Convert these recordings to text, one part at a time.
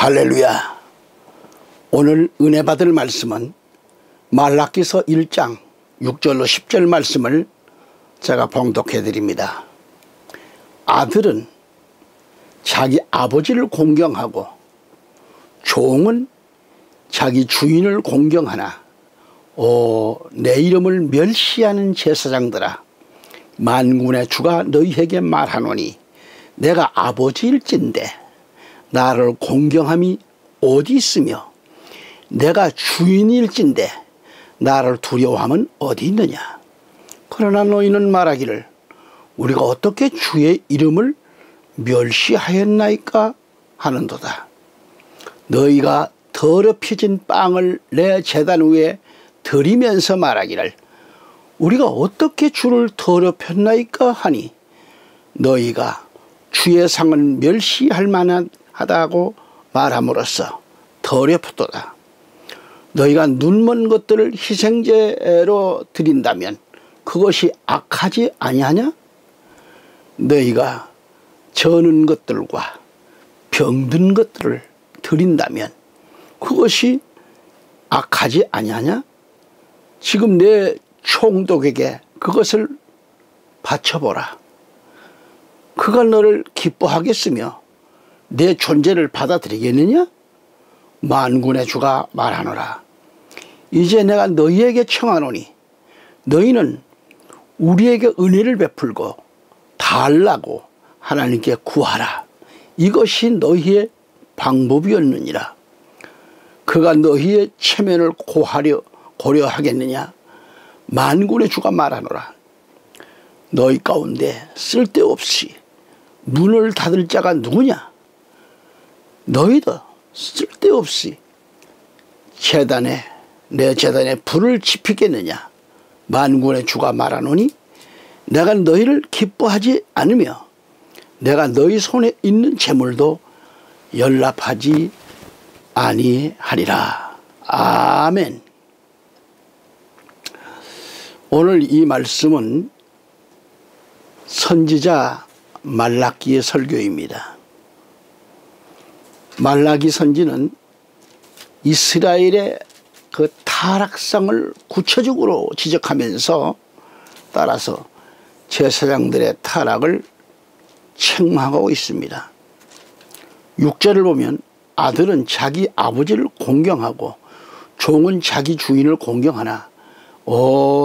할렐루야. 오늘 은혜 받을 말씀은 말라기서 1장 6절로 10절 말씀을 제가 봉독해 드립니다. 아들은 자기 아버지를 공경하고 종은 자기 주인을 공경하나 내 이름을 멸시하는 제사장들아, 만군의 주가 너희에게 말하노니 내가 아버지일진데 나를 공경함이 어디 있으며 내가 주인일진데 나를 두려워함은 어디 있느냐. 그러나 너희는 말하기를 우리가 어떻게 주의 이름을 멸시하였나이까 하는도다. 너희가 더럽혀진 빵을 내 제단 위에 들이면서 말하기를 우리가 어떻게 주를 더럽혔나이까 하니 너희가 주의 상을 멸시할 만하다고 말함으로써 더럽혔도다. 너희가 눈먼 것들을 희생제로 드린다면 그것이 악하지 아니하냐? 너희가 저는 것들과 병든 것들을 드린다면 그것이 악하지 아니하냐? 지금 내 총독에게 그것을 바쳐보라. 그가 너를 기뻐하겠으며 내 존재를 받아들이겠느냐? 만군의 주가 말하노라. 이제 내가 너희에게 청하노니 너희는 우리에게 은혜를 베풀고 달라고 하나님께 구하라. 이것이 너희의 방법이었느니라. 그가 너희의 체면을 고려하겠느냐? 만군의 주가 말하노라. 너희 가운데 쓸데없이 문을 닫을 자가 누구냐? 너희도 쓸데없이 내 제단에 불을 지피겠느냐? 만군의 주가 말하노니 내가 너희를 기뻐하지 않으며 내가 너희 손에 있는 재물도 연락하지 아니하리라. 아멘. 오늘 이 말씀은 선지자 말라기의 설교입니다. 말라기 선지는 이스라엘의 그 타락상을 구체적으로 지적하면서 따라서 제사장들의 타락을 책망하고 있습니다. 6절을 보면 아들은 자기 아버지를 공경하고 종은 자기 주인을 공경하나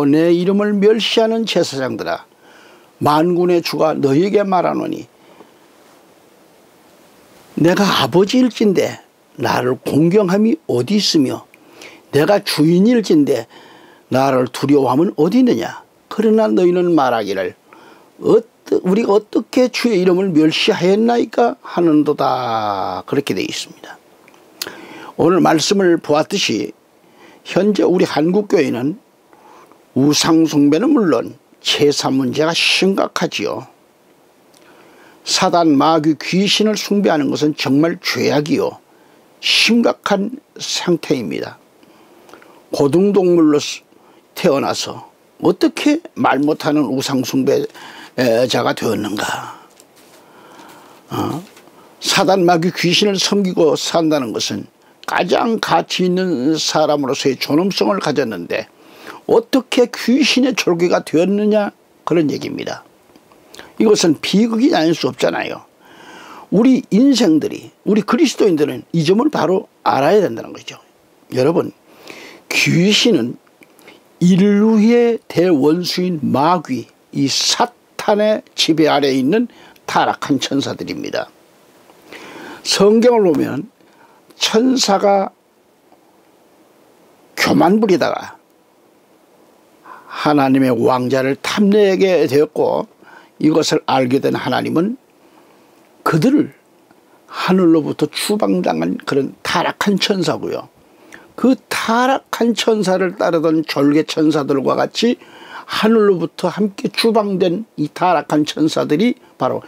내 이름을 멸시하는 제사장들아, 만군의 주가 너희에게 말하노니 내가 아버지일진데 나를 공경함이 어디 있으며 내가 주인일진데 나를 두려워함은 어디 있느냐. 그러나 너희는 말하기를 우리가 어떻게 주의 이름을 멸시하였나이까 하는도다. 그렇게 되어 있습니다. 오늘 말씀을 보았듯이 현재 우리 한국교회는 우상숭배는 물론 제사 문제가 심각하지요. 사단, 마귀, 귀신을 숭배하는 것은 정말 죄악이요 심각한 상태입니다. 고등동물로 태어나서 어떻게 말 못하는 우상숭배자가 되었는가. 사단, 마귀, 귀신을 섬기고 산다는 것은 가장 가치 있는 사람으로서의 존엄성을 가졌는데 어떻게 귀신의 졸개가 되었느냐, 그런 얘기입니다. 이것은 비극이 아닐 수 없잖아요. 우리 인생들이, 우리 그리스도인들은 이 점을 바로 알아야 된다는 거죠. 여러분, 귀신은 인류의 대원수인 마귀, 이 사탄의 지배 아래에 있는 타락한 천사들입니다. 성경을 보면 천사가 교만 부리다가 하나님의 왕자를 탐내게 되었고 이것을 알게 된 하나님은 그들을 하늘로부터 추방당한 그런 타락한 천사고요. 그 타락한 천사를 따르던 졸개 천사들과 같이 하늘로부터 함께 추방된 이 타락한 천사들이 바로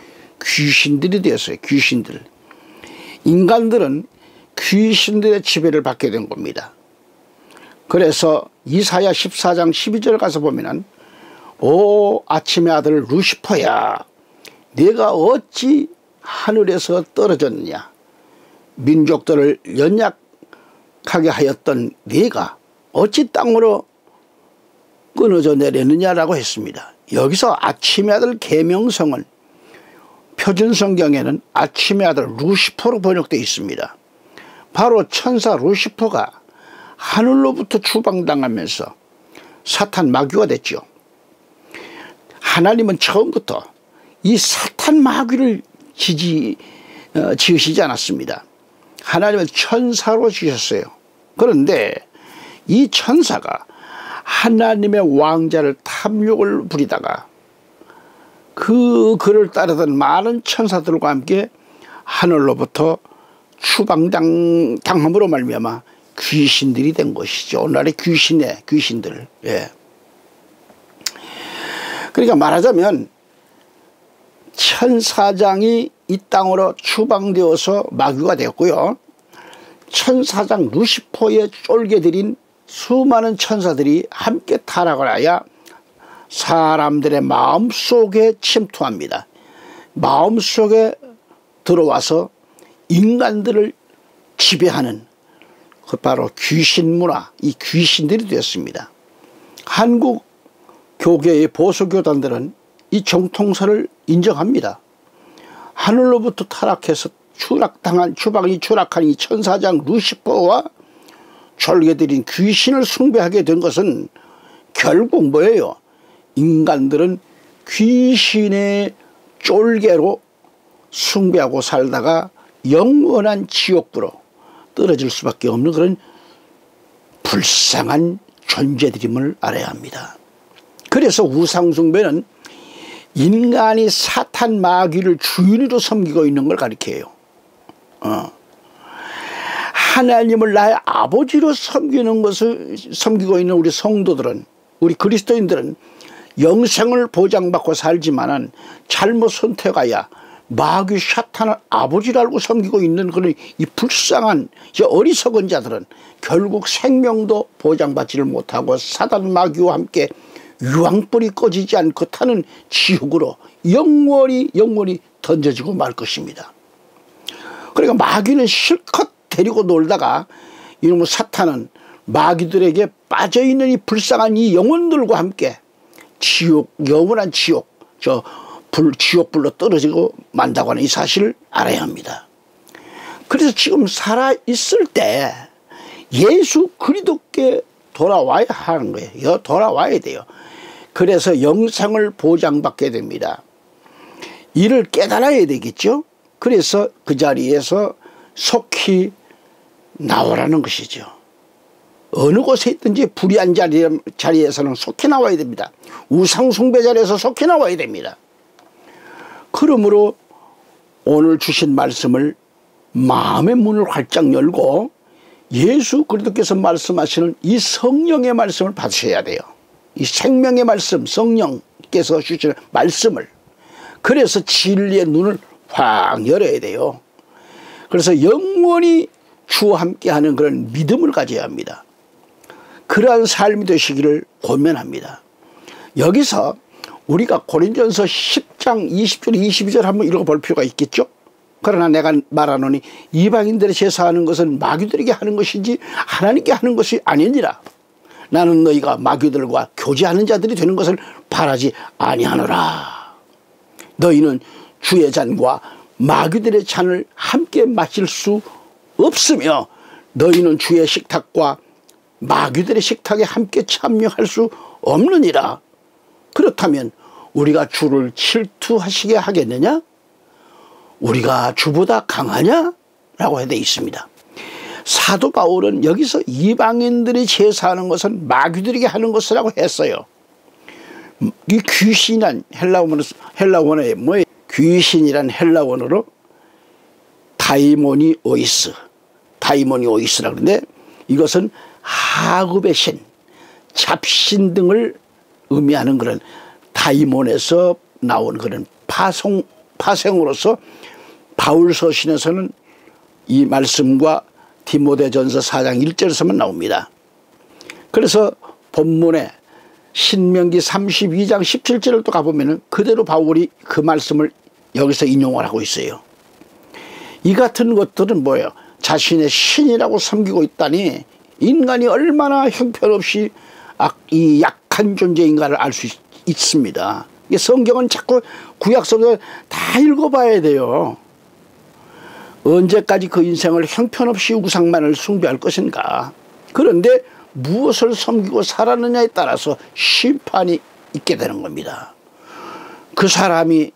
귀신들이 되었어요. 귀신들. 인간들은 귀신들의 지배를 받게 된 겁니다. 그래서 이사야 14장 12절 가서 보면은 오 아침의 아들 루시퍼야, 네가 어찌 하늘에서 떨어졌느냐. 민족들을 연약하게 하였던 네가 어찌 땅으로 끊어져 내렸느냐라고 했습니다. 여기서 아침의 아들 계명성은 표준 성경에는 아침의 아들 루시퍼로 번역되어 있습니다. 바로 천사 루시퍼가 하늘로부터 추방당하면서 사탄 마귀가 됐죠. 하나님은 처음부터 이 사탄 마귀를 지으시지 않았습니다. 하나님은 천사로 지으셨어요. 그런데 이 천사가 하나님의 왕자를 탐욕을 부리다가 그 그를 따르던 많은 천사들과 함께 하늘로부터 추방당함으로 말미암아 귀신들이 된 것이죠. 오늘날의 귀신들. 예. 그러니까 말하자면 천사장이 이 땅으로 추방되어서 마귀가 되었고요. 천사장 루시퍼에 쫄게들인 수많은 천사들이 함께 타락을 하여 사람들의 마음속에 침투합니다. 마음속에 들어와서 인간들을 지배하는 그 바로 귀신 문화, 이 귀신들이 되었습니다. 한국 교계의 보수교단들은 이 정통설을 인정합니다. 하늘로부터 타락해서 추방이 추락한 이 천사장 루시퍼와 졸개들인 귀신을 숭배하게 된 것은 결국 뭐예요? 인간들은 귀신의 쫄개로 숭배하고 살다가 영원한 지옥으로 떨어질 수밖에 없는 그런 불쌍한 존재들임을 알아야 합니다. 그래서 우상숭배는 인간이 사탄 마귀를 주인으로 섬기고 있는 걸 가리켜요. 하나님을 나의 아버지로 섬기고 있는 우리 성도들은, 우리 그리스도인들은 영생을 보장받고 살지만은 잘못 선택하여 마귀 사탄을 아버지로 알고 섬기고 있는 그런 이 불쌍한 어리석은 자들은 결국 생명도 보장받지를 못하고 사단 마귀와 함께 유황불이 꺼지지 않고 타는 지옥으로 영원히 던져지고 말 것입니다. 그러니까 마귀는 실컷 데리고 놀다가 이놈의 사탄은 마귀들에게 빠져있는 이 불쌍한 이 영혼들과 함께 지옥, 영원한 지옥, 지옥불로 떨어지고 만다고 하는 이 사실을 알아야 합니다. 그래서 지금 살아있을 때 예수 그리스도께 돌아와야 하는 거예요. 돌아와야 돼요. 그래서 영생을 보장받게 됩니다. 이를 깨달아야 되겠죠. 그래서 그 자리에서 속히 나오라는 것이죠. 어느 곳에 있든지 불의한 자리에서는 속히 나와야 됩니다. 우상숭배 자리에서 속히 나와야 됩니다. 그러므로 오늘 주신 말씀을 마음의 문을 활짝 열고 예수 그리스도께서 말씀하시는 이 성령의 말씀을 받으셔야 돼요. 이 생명의 말씀, 성령께서 주시는 말씀을. 그래서 진리의 눈을 확 열어야 돼요. 그래서 영원히 주와 함께하는 그런 믿음을 가져야 합니다. 그러한 삶이 되시기를 권면합니다. 여기서 우리가 고린전서 10장 20절 22절 한번 읽어볼 필요가 있겠죠. 그러나 내가 말하노니 이방인들의 제사하는 것은 마귀들에게 하는 것이지 하나님께 하는 것이 아니니라. 나는 너희가 마귀들과 교제하는 자들이 되는 것을 바라지 아니하노라. 너희는 주의 잔과 마귀들의 잔을 함께 마실 수 없으며 너희는 주의 식탁과 마귀들의 식탁에 함께 참여할 수 없느니라. 그렇다면 우리가 주를 질투하시게 하겠느냐? 우리가 주보다 강하냐? 라고 해야 있습니다. 사도 바울은 여기서 이방인들이 제사하는 것은 마귀들에게 하는 것이라고 했어요. 이 귀신이란 헬라원어에 뭐예요? 귀신이란 헬라원어로 다이모니오이스라 그러는데 이것은 하급의 신, 잡신 등을 의미하는 그런 다이몬에서 나온 그런 파생으로서 바울 서신에서는 이 말씀과 디모데전서 4장 1절에서만 나옵니다. 그래서 본문에 신명기 32장 17절을 또 가보면 그대로 바울이 그 말씀을 여기서 인용을 하고 있어요. 이 같은 것들은 뭐예요? 자신의 신이라고 섬기고 있다니 인간이 얼마나 형편없이 이 약한 존재인가를 알 수 있습니다. 성경은 자꾸 구약성경을 다 읽어봐야 돼요. 언제까지 그 인생을 형편없이 우상만을 숭배할 것인가. 그런데 무엇을 섬기고 살았느냐에 따라서 심판이 있게 되는 겁니다. 그 사람이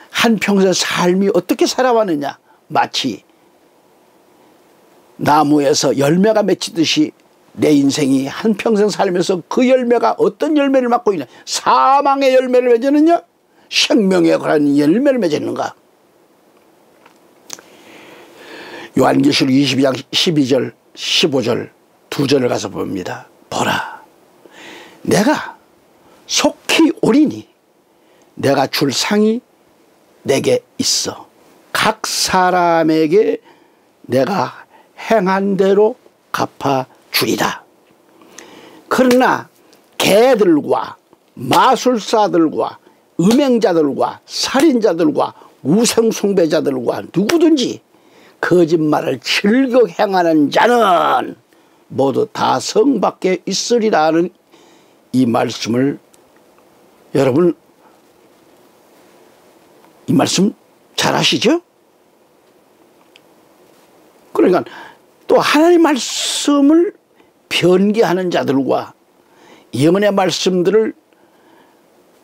한평생 삶이 어떻게 살아왔느냐, 마치 나무에서 열매가 맺히듯이 내 인생이 한평생 살면서 그 열매가 어떤 열매를 맡고 있냐, 사망의 열매를 맺었느냐, 생명에 관한 열매를 맺었는가. 요한계시록 22장 12절 15절 두 절을 가서 봅니다. 보라, 내가 속히 오리니 내가 줄 상이 내게 있어 각 사람에게 내가 행한 대로 갚아주리다. 그러나 개들과 마술사들과 음행자들과 살인자들과 우상숭배자들과 누구든지 거짓말을 즐겨 행하는 자는 모두 다 성 밖에 있으리라는 이 말씀을, 여러분 이 말씀 잘 아시죠? 그러니까 또 하나님의 말씀을 변개하는 자들과 영혼의 말씀들을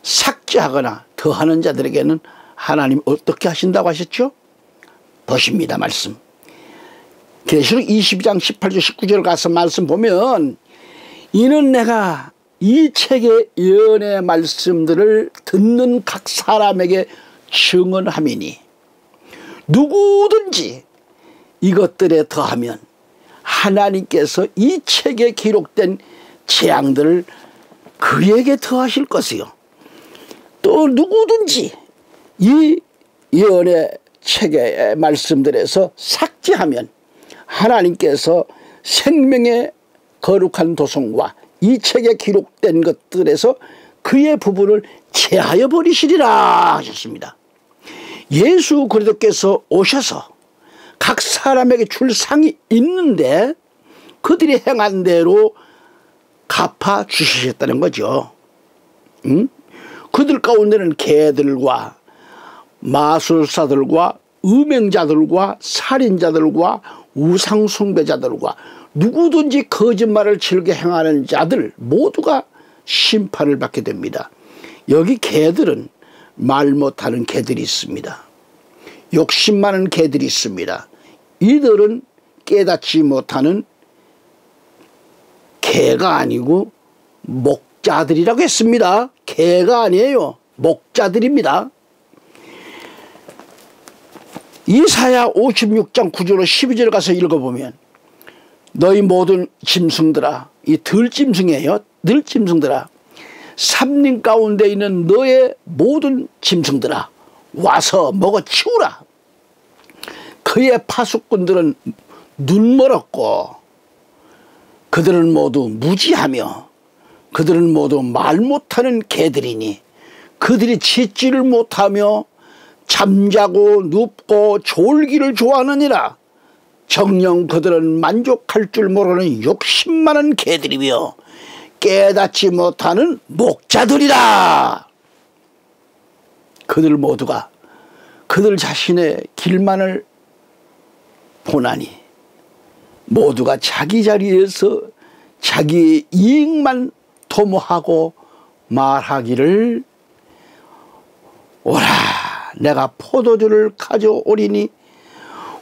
삭제하거나 더하는 자들에게는 하나님 어떻게 하신다고 하셨죠? 보십니다. 말씀 계시록 22장 18절 19절 가서 말씀 보면, 이는 내가 이 책의 예언의 말씀들을 듣는 각 사람에게 증언함이니 누구든지 이것들에 더하면 하나님께서 이 책에 기록된 재앙들을 그에게 더하실 것이요, 또 누구든지 이 예언의 책의 말씀들에서 삭제하면 하나님께서 생명의 거룩한 도성과 이 책에 기록된 것들에서 그의 부분을 제하여 버리시리라 하셨습니다. 예수 그리스도께서 오셔서 각 사람에게 줄 상이 있는데 그들이 행한 대로 갚아 주시겠다는 거죠. 그들 가운데는 개들과 마술사들과 음행자들과 살인자들과 우상숭배자들과 누구든지 거짓말을 즐겨 행하는 자들 모두가 심판을 받게 됩니다. 여기 개들은 말 못하는 개들이 있습니다. 욕심 많은 개들이 있습니다. 이들은 깨닫지 못하는 개가 아니고 목자들이라고 했습니다. 개가 아니에요. 목자들입니다. 이사야 56장 9절로 12절 가서 읽어보면, 너희 모든 짐승들아, 이 들짐승이에요. 들짐승들아, 삼림 가운데 있는 너의 모든 짐승들아, 와서 먹어 치우라. 그의 파수꾼들은 눈멀었고 그들은 모두 무지하며 그들은 모두 말 못하는 개들이니 그들이 짖지를 못하며 잠자고 눕고 졸기를 좋아하느니라. 정녕 그들은 만족할 줄 모르는 욕심 많은 개들이며 깨닫지 못하는 목자들이라. 그들 모두가 그들 자신의 길만을 보나니 모두가 자기 자리에서 자기의 이익만 도모하고 말하기를, 오라 내가 포도주를 가져오리니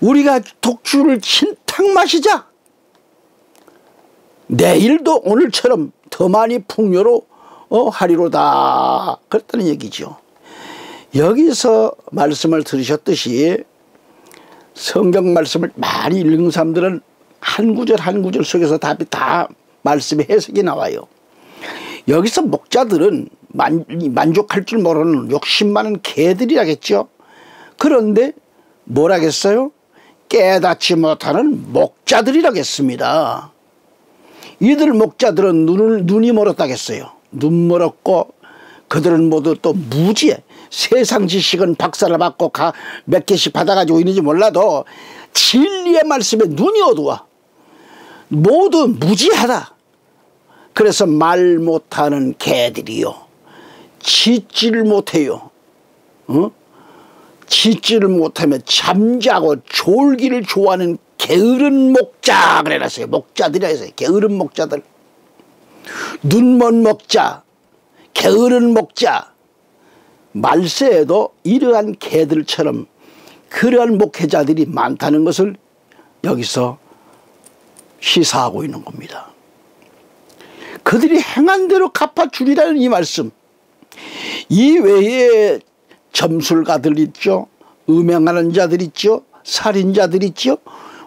우리가 독주를 진탕 마시자. 내일도 오늘처럼 더 많이 풍요로 하리로다. 그랬다는 얘기죠. 여기서 말씀을 들으셨듯이 성경 말씀을 많이 읽은 사람들은 한 구절 한 구절 속에서 답이 다 말씀의 해석이 나와요. 여기서 목자들은 만족할 줄 모르는 욕심 많은 개들이라겠죠. 그런데 뭐라겠어요? 깨닫지 못하는 목자들이라겠습니다. 이들 목자들은 눈이 멀었다겠어요. 눈 멀었고 그들은 모두 또 무지해. 세상 지식은 박사를 받고 몇 개씩 받아가지고 있는지 몰라도 진리의 말씀에 눈이 어두워. 모두 무지하다. 그래서 말 못하는 개들이요, 짖지를 못해요. 짖지를 못하면 잠자고 졸기를 좋아하는 게으른 목자 그래놨어요. 목자들이라 해서 게으른 목자들. 눈먼 목자, 게으른 목자. 말세에도 이러한 개들처럼 그러한 목회자들이 많다는 것을 여기서 시사하고 있는 겁니다. 그들이 행한 대로 갚아주리라는 이 말씀. 이 외에 점술가들 있죠, 음행하는 자들 있죠, 살인자들 있죠,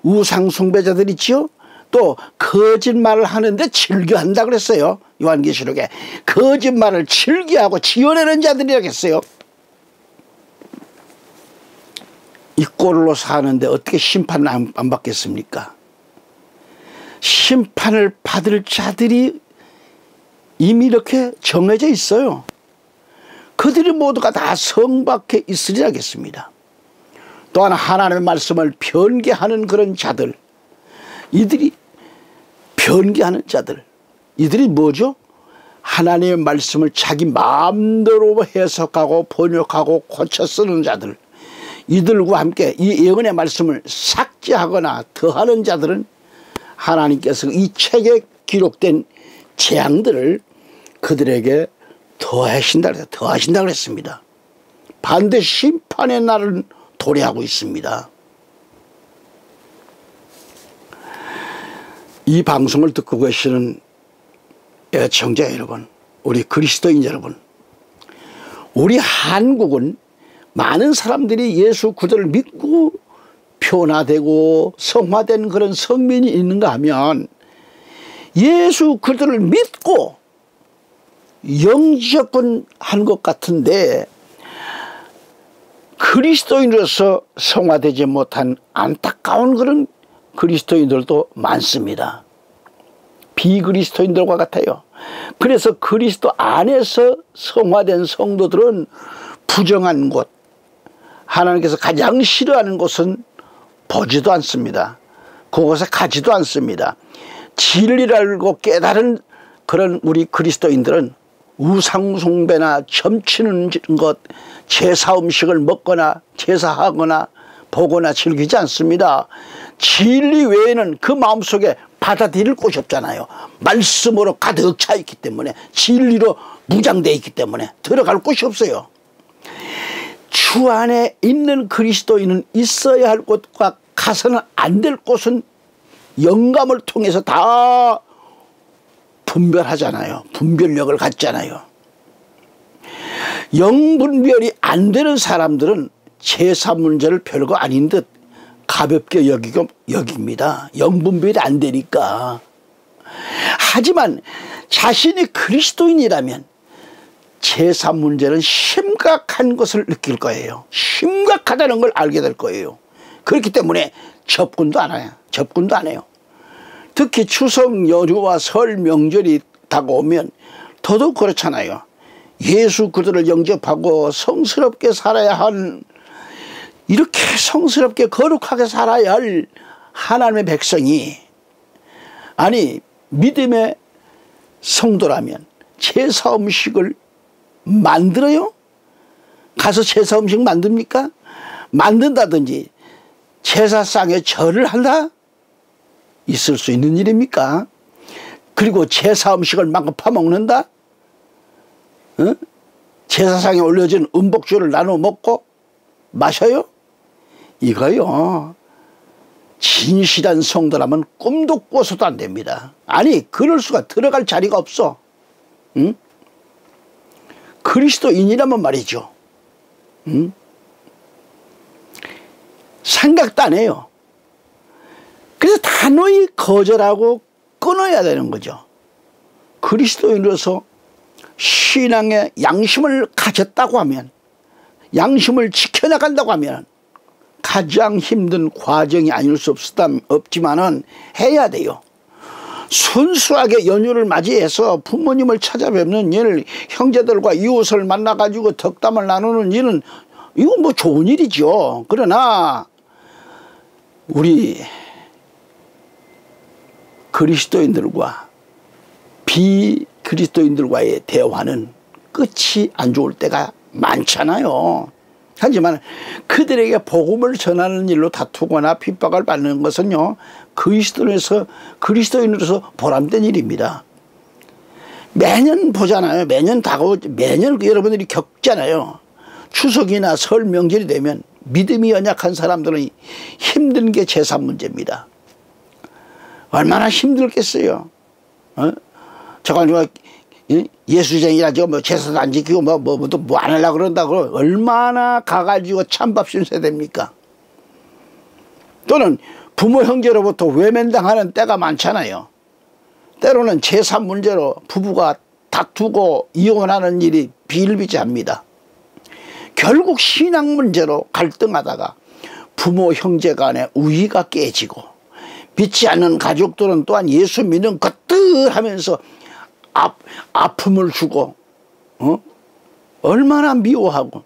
우상숭배자들 있죠, 또 거짓말을 하는데 즐겨한다 그랬어요. 요한계시록에 거짓말을 즐겨하고 지어내는 자들이라고 했어요. 이 꼴로 사는데 어떻게 심판을 안 받겠습니까? 심판을 받을 자들이 이미 이렇게 정해져 있어요. 그들이 모두가 다 성밖에 있으리라 하겠습니다. 또한 하나님의 말씀을 변개하는 그런 자들, 이들이 변개하는 자들, 이들이 뭐죠? 하나님의 말씀을 자기 마음대로 해석하고 번역하고 고쳐 쓰는 자들, 이들과 함께 이 예언의 말씀을 삭제하거나 더하는 자들은 하나님께서 이 책에 기록된 재앙들을 그들에게 더하신다 그랬습니다. 반드시 심판의 날을 도래하고 있습니다. 이 방송을 듣고 계시는 애청자 여러분, 우리 그리스도인 여러분, 우리 한국은 많은 사람들이 예수 그리스도를 믿고 변화되고 성화된 그런 성민이 있는가 하면, 예수 그리스도를 믿고 영접한 것 같은데 그리스도인으로서 성화되지 못한 안타까운 그런 그리스도인들도 많습니다. 비그리스도인들과 같아요. 그래서 그리스도 안에서 성화된 성도들은 부정한 곳, 하나님께서 가장 싫어하는 곳은 보지도 않습니다. 그곳에 가지도 않습니다. 진리를 알고 깨달은 그런 우리 그리스도인들은 우상숭배나 점치는 것, 제사 음식을 먹거나 제사하거나 보거나 즐기지 않습니다. 진리 외에는 그 마음속에 받아들일 곳이 없잖아요. 말씀으로 가득 차 있기 때문에, 진리로 무장되어 있기 때문에 들어갈 곳이 없어요. 주 안에 있는 그리스도인은 있어야 할 곳과 가서는 안 될 곳은 영감을 통해서 다 분별하잖아요. 분별력을 갖잖아요. 영분별이 안 되는 사람들은 제사 문제를 별거 아닌 듯 가볍게 여깁니다. 영분별이 안 되니까. 하지만 자신이 그리스도인이라면 제사 문제는 심각한 것을 느낄 거예요. 심각하다는 걸 알게 될 거예요. 그렇기 때문에 접근도 안 해요. 접근도 안 해요. 특히 추석 연휴와 설 명절이 다가오면 더더욱 그렇잖아요. 예수 그리스도를 영접하고 성스럽게 살아야 한, 이렇게 성스럽게 거룩하게 살아야 할 하나님의 백성이, 아니 믿음의 성도라면 제사 음식을 만들어요? 가서 제사 음식 만듭니까? 만든다든지 제사상에 절을 한다? 있을 수 있는 일입니까? 그리고 제사 음식을 마음껏 파먹는다? 제사상에 올려진 음복주를 나눠 먹고 마셔요? 이거요, 진실한 성도라면 꿈도 꿔서도 안 됩니다. 아니 그럴 수가, 들어갈 자리가 없어. 응? 그리스도인이라면 말이죠. 응? 생각도 안 해요. 그래서 단호히 거절하고 끊어야 되는 거죠. 그리스도인으로서 신앙의 양심을 가졌다고 하면, 양심을 지켜나간다고 하면 가장 힘든 과정이 아닐 수 없지만은 해야 돼요. 순수하게 연휴를 맞이해서 부모님을 찾아뵙는 일, 형제들과 이웃을 만나가지고 덕담을 나누는 일은 이건 뭐 좋은 일이죠. 그러나 우리 그리스도인들과 비그리스도인들과의 대화는 끝이 안 좋을 때가 많잖아요. 하지만 그들에게 복음을 전하는 일로 다투거나 핍박을 받는 것은요, 그리스도인으로서 보람된 일입니다. 매년 보잖아요. 매년 여러분들이 겪잖아요. 추석이나 설 명절이 되면 믿음이 연약한 사람들은 힘든 게 제사 문제입니다. 얼마나 힘들겠어요. 저거 예수쟁이라죠. 뭐 제사도 안 지키고 뭐 안 하려고 그런다고 얼마나 가가지고 찬밥 신세 됩니까? 또는 부모 형제로부터 외면당하는 때가 많잖아요. 때로는 제사 문제로 부부가 다투고 이혼하는 일이 비일비재합니다. 결국 신앙 문제로 갈등하다가 부모 형제 간의 우위가 깨지고, 믿지 않는 가족들은 또한 예수 믿는 것들 하면서 아픔을 주고 얼마나 미워하고.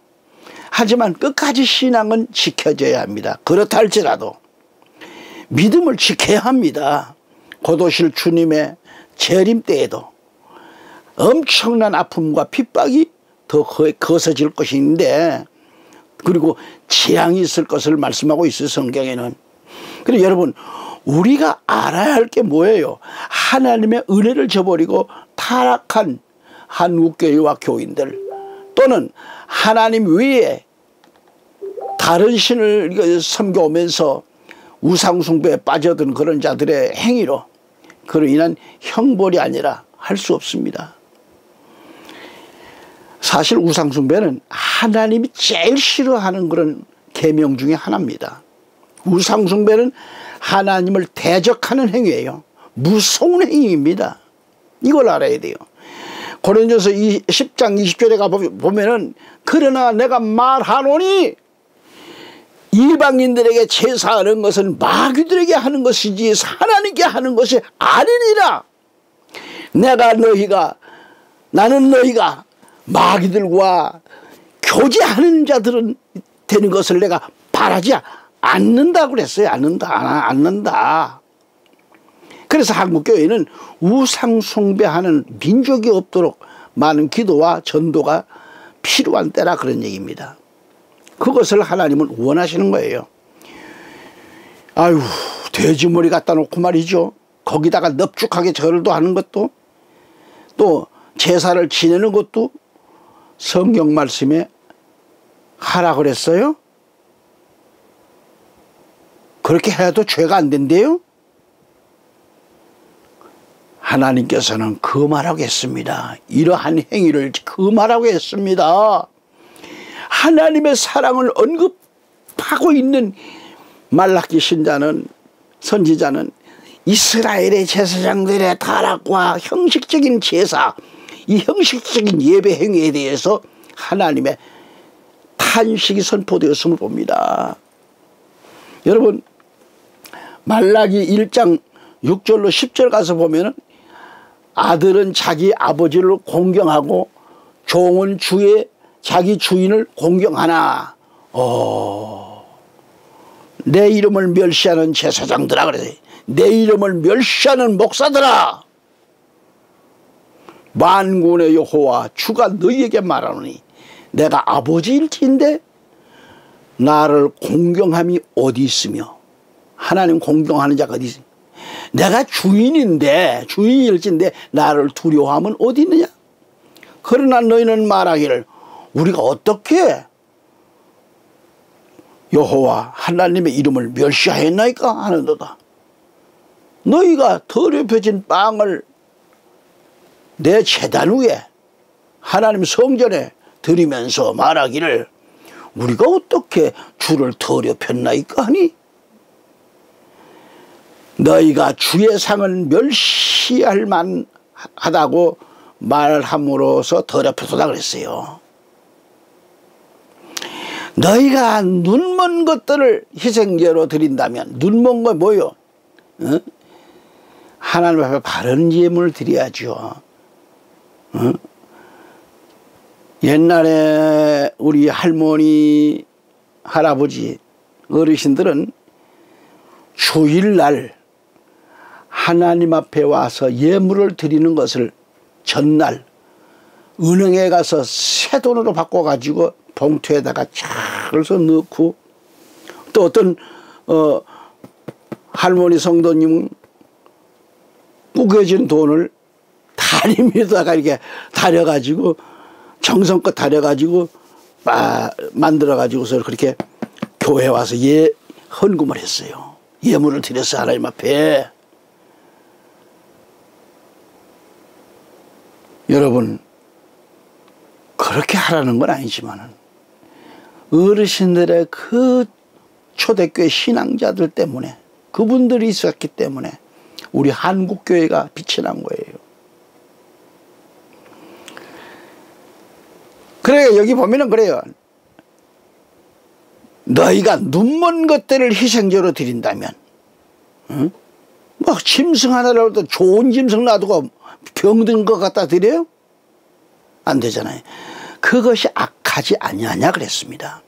하지만 끝까지 신앙은 지켜져야 합니다. 그렇다 할지라도 믿음을 지켜야 합니다. 곧 오실 주님의 재림 때에도 엄청난 아픔과 핍박이 더 거세질 것인데, 그리고 재앙이 있을 것을 말씀하고 있어요, 성경에는. 그리고 여러분, 우리가 알아야 할 게 뭐예요? 하나님의 은혜를 저버리고 타락한 한국교회와 교인들, 또는 하나님 외에 다른 신을 섬겨오면서 우상숭배에 빠져든 그런 자들의 행위로, 그로 인한 형벌이 아니라 할 수 없습니다. 사실 우상숭배는 하나님이 제일 싫어하는 그런 계명 중에 하나입니다. 우상숭배는 하나님을 대적하는 행위예요. 무서운 행위입니다. 이걸 알아야 돼요. 고린도서 10장 20절에 가보면은, 그러나 내가 말하노니 이방인들에게 제사하는 것은 마귀들에게 하는 것이지 하나님께 하는 것이 아니니라. 나는 너희가 마귀들과 교제하는 자들은 되는 것을 내가 바라지 않는다고 그랬어요. 않는다. 그래서 한국교회는 우상숭배하는 민족이 없도록 많은 기도와 전도가 필요한 때라 그런 얘기입니다. 그것을 하나님은 원하시는 거예요. 아유, 돼지머리 갖다 놓고 말이죠. 거기다가 넙죽하게 절도 하는 것도, 또 제사를 지내는 것도 성경 말씀에 하라 그랬어요? 그렇게 해도 죄가 안 된대요? 하나님께서는 금하라고 했습니다. 이러한 행위를 금하라고 했습니다. 하나님의 사랑을 언급하고 있는 말라기 선지자는 이스라엘의 제사장들의 타락과 형식적인 제사, 이 형식적인 예배 행위에 대해서 하나님의 탄식이 선포되었음을 봅니다. 여러분, 말라기 1장 6절로 10절 가서 보면은, 아들은 자기 아버지를 공경하고 종은 자기 주인을 공경하나, 내 이름을 멸시하는 제사장들아, 그래. 내 이름을 멸시하는 목사들아, 만군의 여호와 주가 너희에게 말하노니, 내가 아버지일진데 나를 공경함이 어디 있으며. 하나님 공경하는 자가 어디 있으며, 내가 주인일진데 나를 두려워함은 어디 있느냐. 그러나 너희는 말하기를, 우리가 어떻게 여호와 하나님의 이름을 멸시하였나이까 하는도다. 너희가 더럽혀진 빵을 내 제단 위에 하나님 성전에 드리면서 말하기를, 우리가 어떻게 주를 더럽혔나이까 하니, 너희가 주의 상을 멸시할 만하다고 말함으로써 더럽혀서다 그랬어요. 너희가 눈먼 것들을 희생제로 드린다면, 눈먼 거 뭐요? 하나님 앞에 바른 예물을 드려야죠. 옛날에 우리 할머니, 할아버지, 어르신들은 주일날 하나님 앞에 와서 예물을 드리는 것을 전날 은행에 가서 새 돈으로 바꿔가지고 봉투에다가 쫙 그래서 넣고, 또 어떤 할머니 성도님은 구겨진 돈을 다리미에다가 이렇게 다려가지고 정성껏 다려가지고 만들어가지고서 그렇게 교회 와서 헌금을 했어요. 예물을 드렸어요, 하나님 앞에. 여러분, 그렇게 하라는 건 아니지만은 어르신들의 그 초대교회 신앙자들 때문에, 그분들이 있었기 때문에 우리 한국교회가 빛이 난 거예요. 그래, 여기 보면은 그래요. 너희가 눈먼 것들을 희생제로 드린다면, 응? 뭐 짐승 하나라도 좋은 짐승 놔두고 병든 것 갖다 드려요? 안 되잖아요. 그것이 악하지 아니하냐 그랬습니다.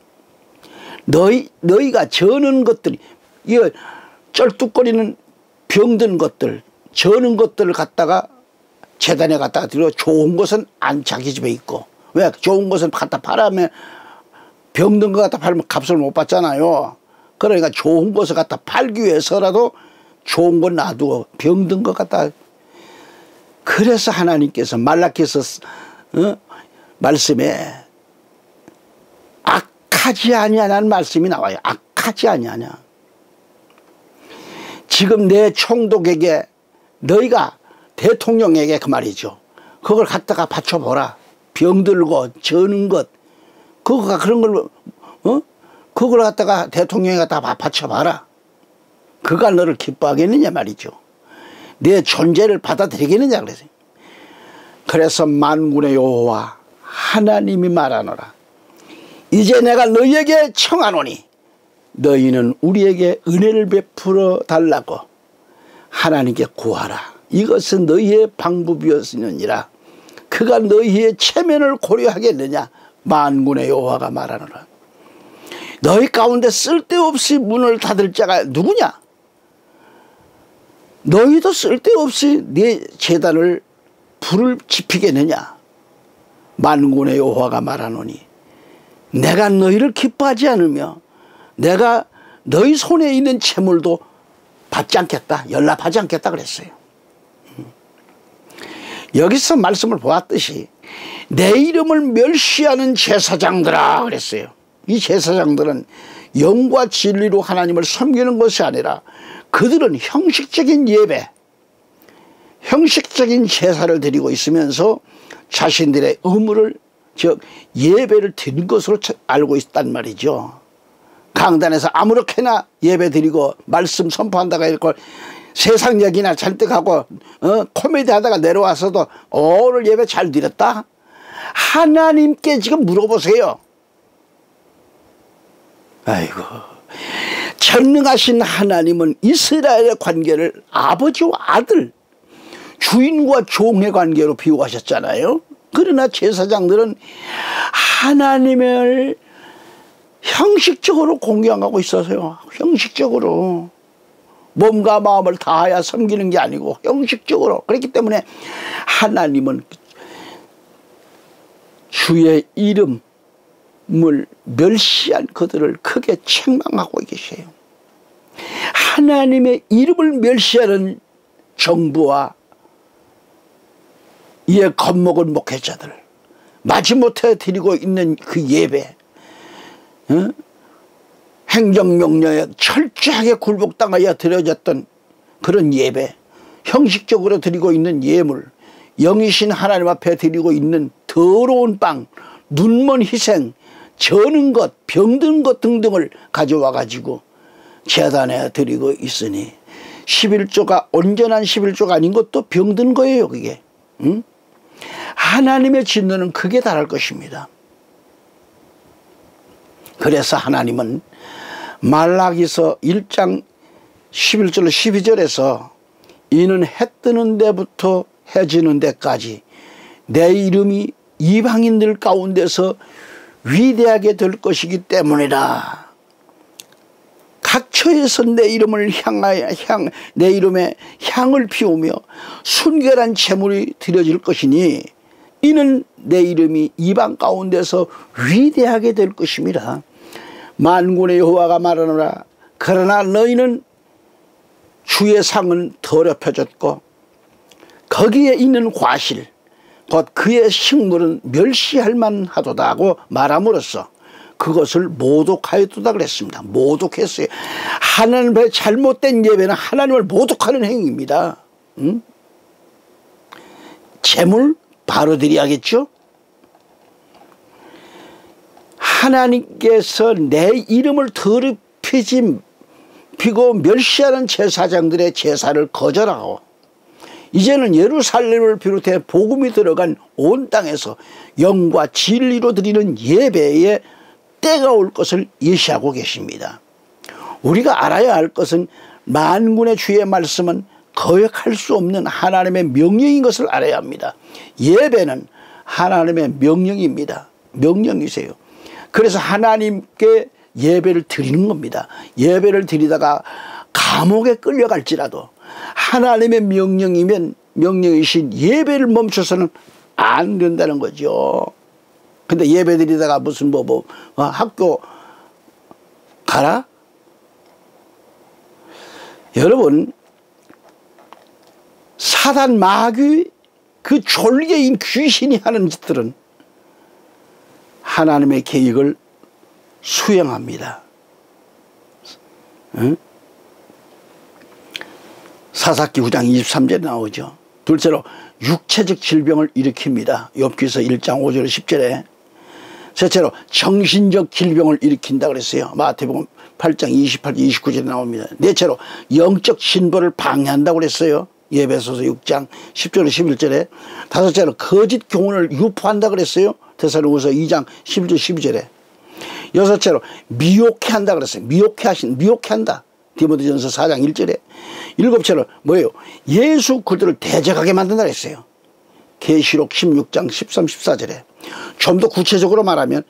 너희가 저는 것들이, 이거 쩔뚝거리는 병든 것들, 저는 것들을 갖다가 재단에 갖다가 드려, 좋은 것은 안 자기 집에 있고, 왜? 좋은 것은 갖다 팔아면, 병든 거 갖다 팔면 값을 못 받잖아요. 그러니까 좋은 것을 갖다 팔기 위해서라도 좋은 거 놔두고 병든 거 갖다. 그래서 하나님께서 말라기서 말씀에 악하지 아니하냐는 말씀이 나와요. 악하지 아니하냐. 지금 내 총독에게, 너희가 대통령에게 그 말이죠. 그걸 갖다가 바쳐보라. 병들고 저는 것, 그거가 그런 걸로, 그걸 갖다가 대통령에 갖다가 바쳐봐라. 그가 너를 기뻐하겠느냐 말이죠. 내 존재를 받아들이겠느냐 그랬어요. 그래서 만군의 여호와 하나님이 말하노라. 이제 내가 너희에게 청하노니 너희는 우리에게 은혜를 베풀어 달라고 하나님께 구하라. 이것은 너희의 방법이었느니라. 그가 너희의 체면을 고려하겠느냐. 만군의 여호와가 말하노라. 너희 가운데 쓸데없이 문을 닫을 자가 누구냐? 너희도 쓸데없이 네 제단을 불을 지피겠느냐? 만군의 여호와가 말하노니 내가 너희를 기뻐하지 않으며 내가 너희 손에 있는 채물도 받지 않겠다, 연락하지 않겠다 그랬어요. 여기서 말씀을 보았듯이 내 이름을 멸시하는 제사장들아 그랬어요. 이 제사장들은 영과 진리로 하나님을 섬기는 것이 아니라 그들은 형식적인 예배, 형식적인 제사를 드리고 있으면서 자신들의 의무를, 즉 예배를 드린 것으로 알고 있단 말이죠. 강단에서 아무렇게나 예배 드리고 말씀 선포한다가 이걸 세상 얘기나 잔뜩하고 코미디 하다가 내려와서도 오늘 예배 잘 드렸다? 하나님께 지금 물어보세요. 아이고, 전능하신 하나님은 이스라엘의 관계를 아버지와 아들, 주인과 종의 관계로 비유하셨잖아요. 그러나 제사장들은 하나님을 형식적으로 공경하고 있어서요. 형식적으로. 몸과 마음을 다하여 섬기는 게 아니고 형식적으로. 그렇기 때문에 하나님은 주의 이름을 멸시한 그들을 크게 책망하고 계세요. 하나님의 이름을 멸시하는 정부와 이에 겁먹은 목회자들, 마지못해 드리고 있는 그 예배, 행정명령에 철저하게 굴복당하여 드려졌던 그런 예배, 형식적으로 드리고 있는 예물, 영이신 하나님 앞에 드리고 있는 더러운 빵, 눈먼 희생, 저는 것, 병든 것 등등을 가져와 가지고 제단에 드리고 있으니 11조가 온전한 11조가 아닌 것도 병든 거예요. 그게. 하나님의 진노는 크게 달할 것입니다. 그래서 하나님은 말라기서 1장 11절 12절에서 이는 해 뜨는 데부터 해 지는 데까지 내 이름이 이방인들 가운데서 위대하게 될 것이기 때문이라. 각처에서 내 이름을 향하여 내 이름에 향을 피우며 순결한 제물이 드려질 것이니 이는 내 이름이 이방 가운데서 위대하게 될 것입니다. 만군의 여호와가 말하노라. 그러나 너희는 주의 상은 더럽혀졌고 거기에 있는 과실 곧 그의 식물은 멸시할 만하도다 하고 말함으로써 그것을 모독하였도다 그랬습니다. 모독했어요. 하나님의 잘못된 예배는 하나님을 모독하는 행위입니다. 제물 바로 드려야겠죠. 하나님께서 내 이름을 더럽히고 멸시하는 제사장들의 제사를 거절하고 이제는 예루살렘을 비롯해 복음이 들어간 온 땅에서 영과 진리로 드리는 예배에 때가 올 것을 예시하고 계십니다. 우리가 알아야 할 것은 만군의 주의 말씀은 거역할 수 없는 하나님의 명령인 것을 알아야 합니다. 예배는 하나님의 명령입니다. 명령이세요. 그래서 하나님께 예배를 드리는 겁니다. 예배를 드리다가 감옥에 끌려갈지라도 하나님의 명령이면 명령이신 예배를 멈춰서는 안 된다는 거죠. 근데 예배 드리다가 무슨 학교 가라? 여러분, 사단 마귀 그 졸개인 귀신이 하는 짓들은 하나님의 계획을 수행합니다. 응? 사사기 9장 23절에 나오죠. 둘째로 육체적 질병을 일으킵니다. 욥기서 1장 5절 10절에. 셋째로 정신적 질병을 일으킨다 그랬어요. 마태복음 8장 28, 29절에 나옵니다. 넷째로 영적 신벌을 방해한다고 그랬어요. 예배소서 6장 10절 11절에. 다섯째로 거짓 교훈을 유포한다 그랬어요. 데살로니가서 2장 11절 12절에. 여섯째로 미혹해 한다 그랬어요. 미혹해 한다. 디모데전서 4장 1절에. 일곱째로 뭐예요? 예수 그리스도를 대적하게 만든다 그랬어요. 계시록 16장 13, 14절에. 좀 더 구체적으로 말하면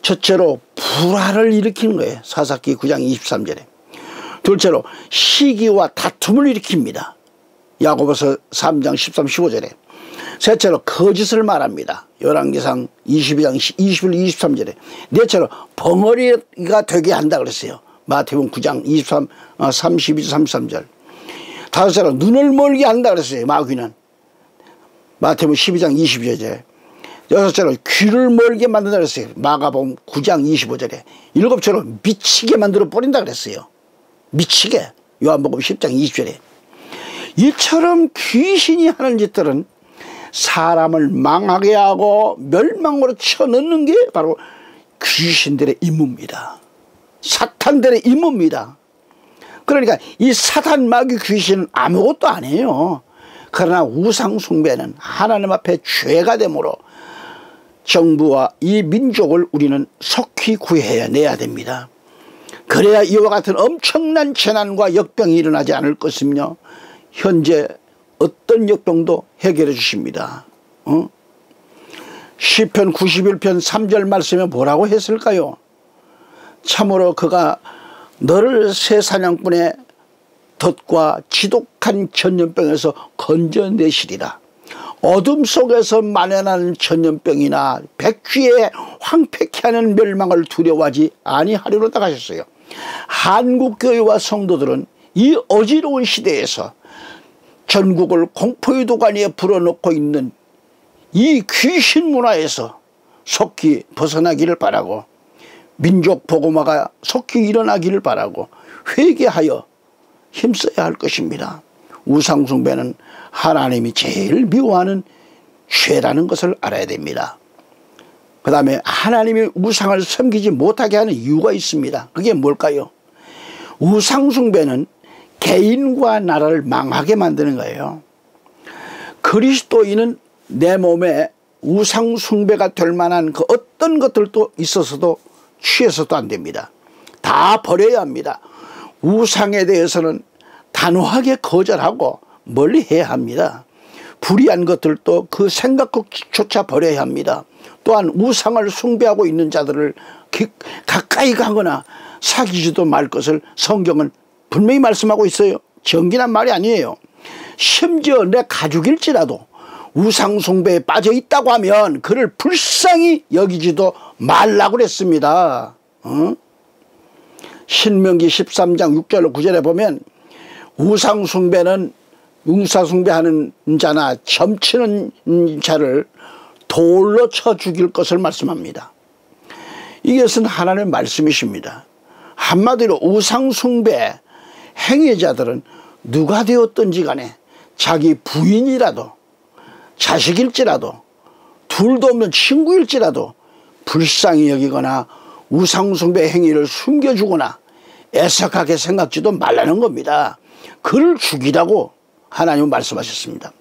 첫째로 불화를 일으키는 거예요. 사사기 9장 23절에. 둘째로 시기와 다툼을 일으킵니다. 야고보서 3장 13, 15절에. 셋째로 거짓을 말합니다. 열왕기상 22장 21, 23절에. 넷째로 벙어리가 되게 한다 그랬어요. 마태복음 9장 23, 32, 33절. 다섯째로 눈을 멀게 한다 그랬어요. 마귀는. 마태복음 12장 22절에. 여섯째로 귀를 멀게 만든다 그랬어요. 마가복음 9장 25절에. 일곱째로 미치게 만들어 버린다 그랬어요. 미치게. 요한복음 10장 20절에. 이처럼 귀신이 하는 짓들은 사람을 망하게 하고 멸망으로 쳐넣는 게 바로 귀신들의 임무입니다. 사탄들의 임무입니다. 그러니까 이 사탄 마귀 귀신은 아무것도 아니에요. 그러나 우상 숭배는 하나님 앞에 죄가 되므로 정부와 이 민족을 우리는 속히 구해내야 됩니다. 그래야 이와 같은 엄청난 재난과 역병이 일어나지 않을 것이며 현재 어떤 역병도 해결해 주십니다. 시편 91편 3절 말씀에 뭐라고 했을까요? 참으로 그가 너를 새 사냥꾼의 덫과 지독한 전염병에서 건져내시리라. 어둠 속에서 만연하는 전염병이나 백귀에 황폐케 하는 멸망을 두려워하지 아니하리로다 하셨어요. 한국교회와 성도들은 이 어지러운 시대에서 전국을 공포의 도가니에 불어넣고 있는 이 귀신 문화에서 속히 벗어나기를 바라고 민족 복음화가 속히 일어나기를 바라고 회개하여 힘써야 할 것입니다. 우상 숭배는 하나님이 제일 미워하는 죄라는 것을 알아야 됩니다. 그 다음에 하나님이 우상을 섬기지 못하게 하는 이유가 있습니다. 그게 뭘까요? 우상 숭배는 개인과 나라를 망하게 만드는 거예요. 그리스도인은 내 몸에 우상 숭배가 될 만한 그 어떤 것들도 있어서도 취해서도 안 됩니다. 다 버려야 합니다. 우상에 대해서는 단호하게 거절하고 멀리해야 합니다. 불의한 것들도 그 생각조차 버려야 합니다. 또한 우상을 숭배하고 있는 자들을 가까이 가거나 사귀지도 말 것을 성경은 분명히 말씀하고 있어요. 정기란 말이 아니에요. 심지어 내 가족일지라도 우상숭배에 빠져 있다고 하면 그를 불쌍히 여기지도 말라고 그랬습니다. 신명기 13장 6절 9절에 보면 우상숭배하는 자나 점치는 자를 돌로 쳐 죽일 것을 말씀합니다. 이것은 하나님의 말씀이십니다. 한마디로 우상숭배 행위자들은 누가 되었든지 간에 자기 부인이라도 자식일지라도 둘도 없는 친구일지라도 불쌍히 여기거나 우상숭배 행위를 숨겨주거나 애석하게 생각지도 말라는 겁니다. 그를 죽이라고 하나님은 말씀하셨습니다.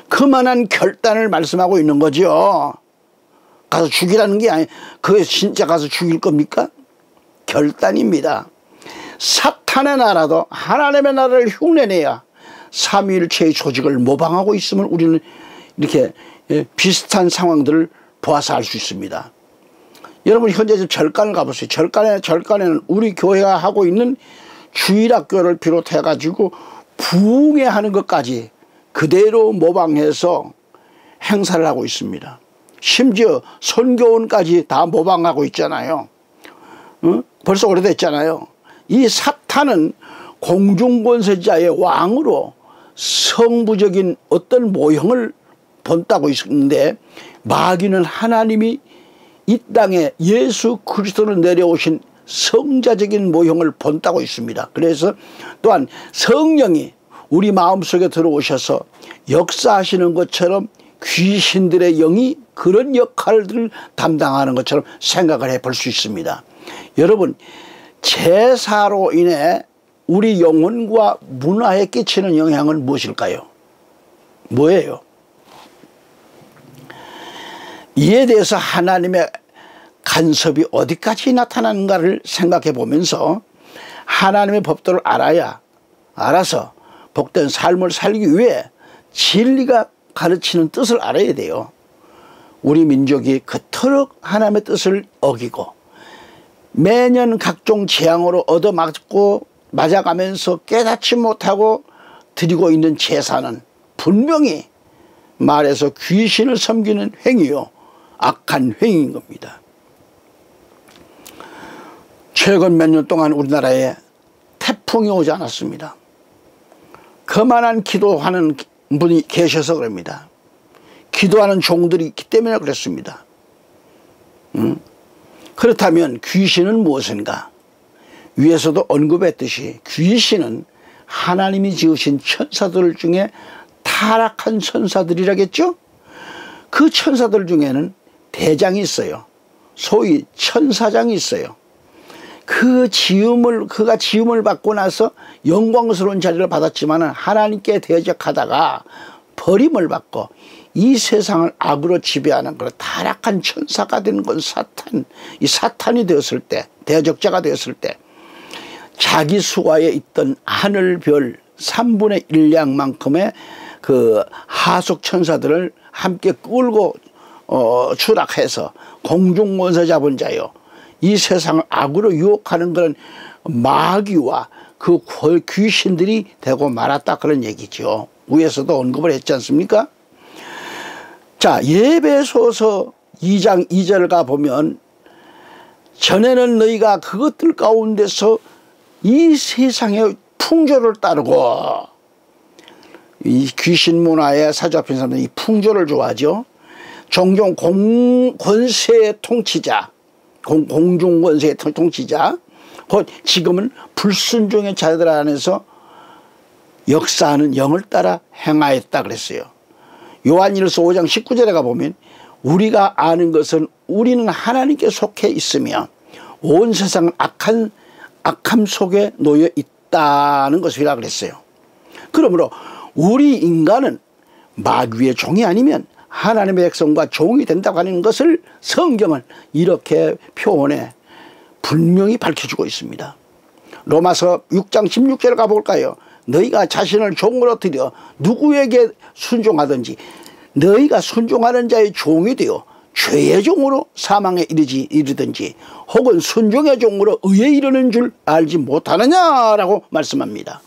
그만한 결단을 말씀하고 있는 거죠. 가서 죽이라는 게 그게 진짜 가서 죽일 겁니까? 결단입니다. 사탄의 나라도 하나님의 나라를 흉내내야 삼위일체의 조직을 모방하고 있음을 우리는 이렇게 비슷한 상황들을 보아서 알 수 있습니다. 여러분 현재 좀 절간을 가보세요. 절간에는 우리 교회가 하고 있는 주일학교를 비롯해 가지고 부흥회하는 것까지 그대로 모방해서 행사를 하고 있습니다. 심지어 선교원까지 다 모방하고 있잖아요. 벌써 오래됐잖아요. 이 사탄은 공중권세자의 왕으로 성부적인 어떤 모형을 본다고 있는데, 마귀는 하나님이 이 땅에 예수 그리스도를 내려오신 성자적인 모형을 본다고 있습니다. 그래서 또한 성령이 우리 마음속에 들어오셔서 역사하시는 것처럼 귀신들의 영이 그런 역할들을 담당하는 것처럼 생각을 해볼 수 있습니다. 여러분, 제사로 인해 우리 영혼과 문화에 끼치는 영향은 무엇일까요? 뭐예요? 이에 대해서 하나님의 간섭이 어디까지 나타나는가를 생각해 보면서 하나님의 법도를 알아서 복된 삶을 살기 위해 진리가 가르치는 뜻을 알아야 돼요. 우리 민족이 그토록 하나님의 뜻을 어기고 매년 각종 재앙으로 얻어맞고 맞아가면서 깨닫지 못하고 드리고 있는 제사는 분명히 말해서 귀신을 섬기는 행위요, 악한 행위인 겁니다. 최근 몇 년 동안 우리나라에 태풍이 오지 않았습니다. 그만한 기도하는 분이 계셔서 그럽니다. 기도하는 종들이 있기 때문에 그렇습니다. 그렇다면 귀신은 무엇인가? 위에서도 언급했듯이 귀신은 하나님이 지으신 천사들 중에 타락한 천사들이라겠죠? 그 천사들 중에는 대장이 있어요. 소위 천사장이 있어요. 그가 지음을 받고 나서 영광스러운 자리를 받았지만 하나님께 대적하다가 버림을 받고 이 세상을 악으로 지배하는 그런 타락한 천사가 되는 건 사탄. 이 사탄이 되었을 때, 대적자가 되었을 때 자기 수하에 있던 하늘별 3분의 1량만큼의 그 하속 천사들을 함께 끌고 추락해서 공중권세 잡은 자요, 이 세상을 악으로 유혹하는 그런 마귀와 그 귀신들이 되고 말았다, 그런 얘기죠. 위에서도 언급을 했지 않습니까? 자, 예배소서 2장 2절 가보면 전에는 너희가 그것들 가운데서 이 세상의 풍조를 따르고, 이 귀신 문화에 사로잡힌 사람들이 이 풍조를 좋아하죠. 종종 권세의 통치자, 공중권세의 통치자, 곧 지금은 불순종의 자들 안에서 역사하는 영을 따라 행하였다 그랬어요. 요한일서 5장 19절에 가보면 우리가 아는 것은 우리는 하나님께 속해 있으며 온 세상은 악함 속에 놓여 있다는 것이라 그랬어요. 그러므로 우리 인간은 마귀의 종이 아니면 하나님의 백성과 종이 된다고 하는 것을 성경은 이렇게 표현해 분명히 밝혀주고 있습니다. 로마서 6장 16절에 가볼까요? 너희가 자신을 종으로 들여 누구에게 순종하든지 너희가 순종하는 자의 종이 되어 죄의 종으로 사망에 이르든지 혹은 순종의 종으로 의에 이르는 줄 알지 못하느냐라고 말씀합니다.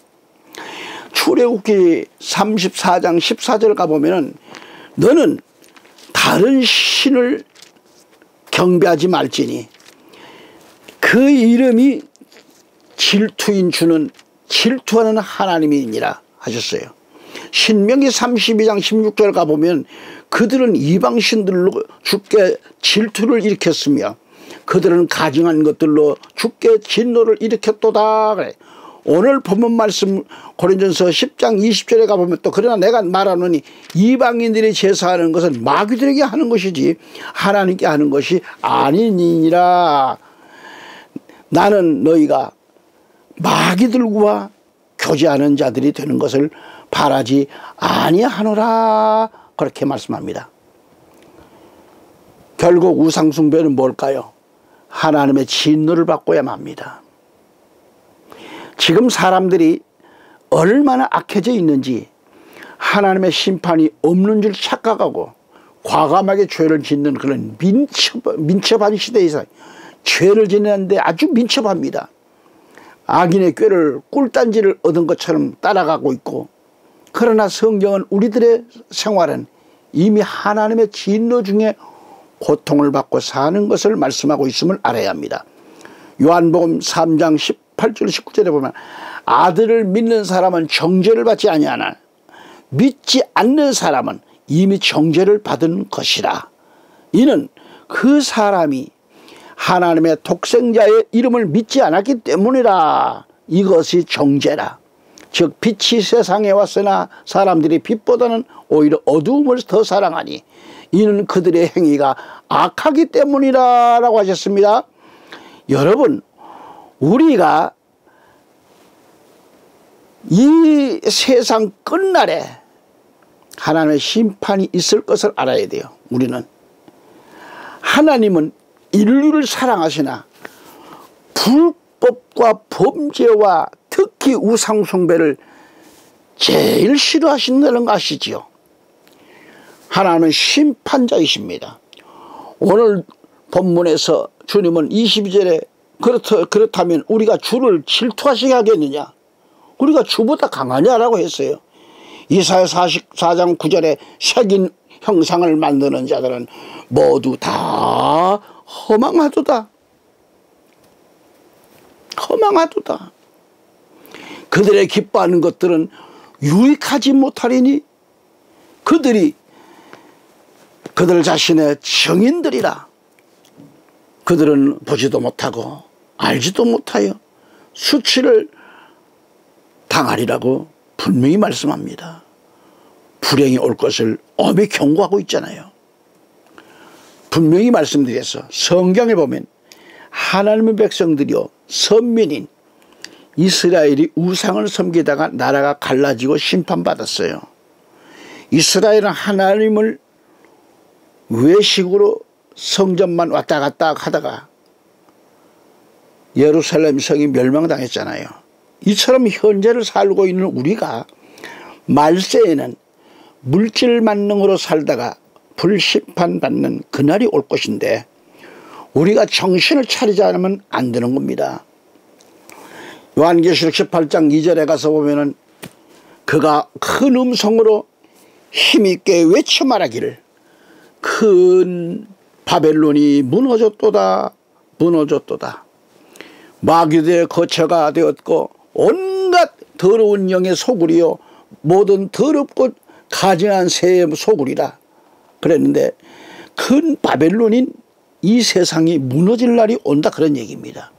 출애굽기 34장 14절 가보면은 너는 다른 신을 경배하지 말지니 그 이름이 질투인 주는 질투하는 하나님이니라 하셨어요. 신명기 32장 16절 가보면 그들은 이방신들로 주께 질투를 일으켰으며 그들은 가증한 것들로 주께 진노를 일으켰도다 그래. 오늘 본문 말씀 고린전서 10장 20절에 가보면 또 그러나 내가 말하노니 이방인들이 제사하는 것은 마귀들에게 하는 것이지 하나님께 하는 것이 아니니라. 나는 너희가 마귀들과 교제하는 자들이 되는 것을 바라지 아니하노라 그렇게 말씀합니다. 결국 우상숭배는 뭘까요? 하나님의 진노를 받고야만 합니다. 지금 사람들이 얼마나 악해져 있는지 하나님의 심판이 없는 줄 착각하고 과감하게 죄를 짓는 그런 민첩한 시대에서 죄를 짓는데 아주 민첩합니다. 악인의 꾀를 꿀단지를 얻은 것처럼 따라가고 있고, 그러나 성경은 우리들의 생활은 이미 하나님의 진노 중에 고통을 받고 사는 것을 말씀하고 있음을 알아야 합니다. 요한복음 3장 18절 19절에 보면 아들을 믿는 사람은 정죄를 받지 아니하나 믿지 않는 사람은 이미 정죄를 받은 것이라. 이는 그 사람이 하나님의 독생자의 이름을 믿지 않았기 때문이라. 이것이 정죄라. 즉 빛이 세상에 왔으나 사람들이 빛보다는 오히려 어두움을 더 사랑하니 이는 그들의 행위가 악하기 때문이라 라고 하셨습니다. 여러분, 우리가 이 세상 끝날에 하나님의 심판이 있을 것을 알아야 돼요. 우리는 하나님은 인류를 사랑하시나 불법과 범죄와 특히 우상숭배를 제일 싫어하신다는 거 아시지요? 하나님은 심판자이십니다. 오늘 본문에서 주님은 22절에 그렇다면 우리가 주를 질투하시게 하겠느냐? 우리가 주보다 강하냐라고 했어요. 이사야 44장 9절에 새긴 형상을 만드는 자들은 모두 다 허망하도다. 허망하도다. 그들의 기뻐하는 것들은 유익하지 못하리니 그들 자신의 정인들이라. 그들은 보지도 못하고 알지도 못하여 수치를 당하리라고 분명히 말씀합니다. 불행이 올 것을 엄히 경고하고 있잖아요. 분명히 말씀드려서 성경에 보면 하나님의 백성들이요 선민인 이스라엘이 우상을 섬기다가 나라가 갈라지고 심판받았어요. 이스라엘은 하나님을 외식으로 성전만 왔다 갔다 하다가 예루살렘 성이 멸망당했잖아요. 이처럼 현재를 살고 있는 우리가 말세에는 물질 만능으로 살다가 불심판받는 그날이 올 것인데 우리가 정신을 차리지 않으면 안 되는 겁니다. 요한계시록 18장 2절에 가서 보면은 그가 큰 음성으로 힘있게 외쳐 말하기를 큰 바벨론이 무너졌도다 무너졌도다. 마귀들의 거처가 되었고 온갖 더러운 영의 소굴이요 모든 더럽고 가증한 새의 소굴이라 그랬는데 큰 바벨론인 이 세상이 무너질 날이 온다 그런 얘기입니다.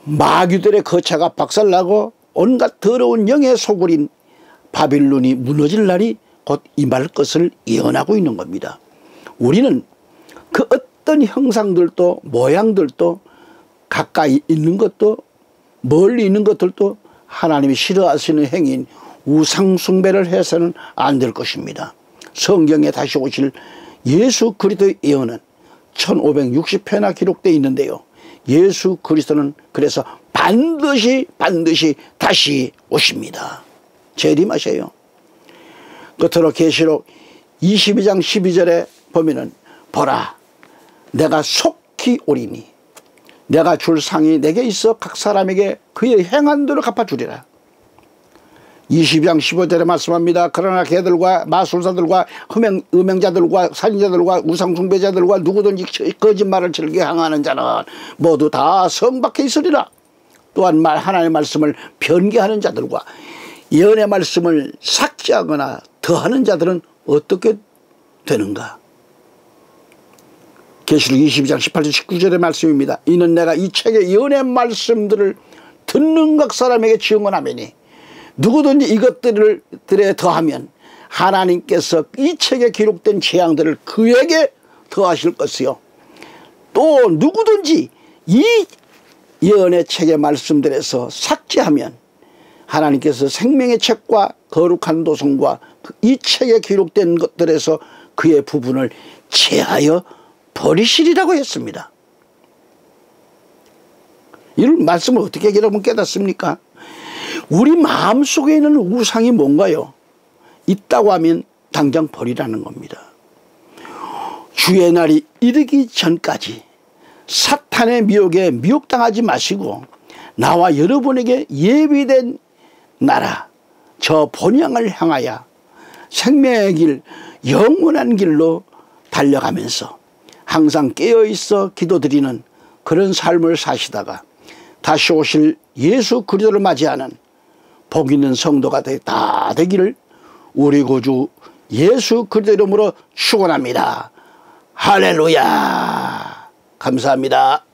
마귀들의 거처가 박살나고 온갖 더러운 영의 소굴인 바빌론이 무너질 날이 곧 임할 것을 예언하고 있는 겁니다. 우리는 그 어떤 형상들도 모양들도 가까이 있는 것도 멀리 있는 것들도 하나님이 싫어하시는 행위인 우상숭배를 해서는 안 될 것입니다. 성경에 다시 오실 예수 그리스도의 예언은 1560회나 기록되어 있는데요. 예수 그리스도는 그래서 반드시 다시 오십니다. 재림하셔요. 끝으로 계시록 22장 12절에 보면은 보라, 내가 속히 오리니 내가 줄 상이 내게 있어 각 사람에게 그의 행한 대로 갚아주리라. 22장 15절에 말씀합니다. 그러나 걔들과 마술사들과 음행자들과 살인자들과 우상숭배자들과 누구든지 거짓말을 즐겨 행하는 자는 모두 다 성 밖에 있으리라. 또한 하나님의 말씀을 변개하는 자들과 예언의 말씀을 삭제하거나 더하는 자들은 어떻게 되는가? 계시록 22장 18절 19절의 말씀입니다. 이는 내가 이 책의 예언의 말씀들을 듣는 각 사람에게 증언하매니 누구든지 이것들에 더하면 하나님께서 이 책에 기록된 재앙들을 그에게 더하실 것이요, 또 누구든지 이 예언의 책의 말씀들에서 삭제하면 하나님께서 생명의 책과 거룩한 도성과 이 책에 기록된 것들에서 그의 부분을 제하여 버리시리라고 했습니다. 이런 말씀을 어떻게 여러분 깨닫습니까? 우리 마음속에 있는 우상이 뭔가요? 있다고 하면 당장 버리라는 겁니다. 주의 날이 이르기 전까지 사탄의 미혹에 미혹당하지 마시고 나와 여러분에게 예비된 나라 저 본향을 향하여 생명의 길, 영원한 길로 달려가면서 항상 깨어있어 기도드리는 그런 삶을 사시다가 다시 오실 예수 그리스도를 맞이하는 복 있는 성도가 다 되기를 우리 구주 예수 그리스도 이름으로 축원합니다. 할렐루야. 감사합니다.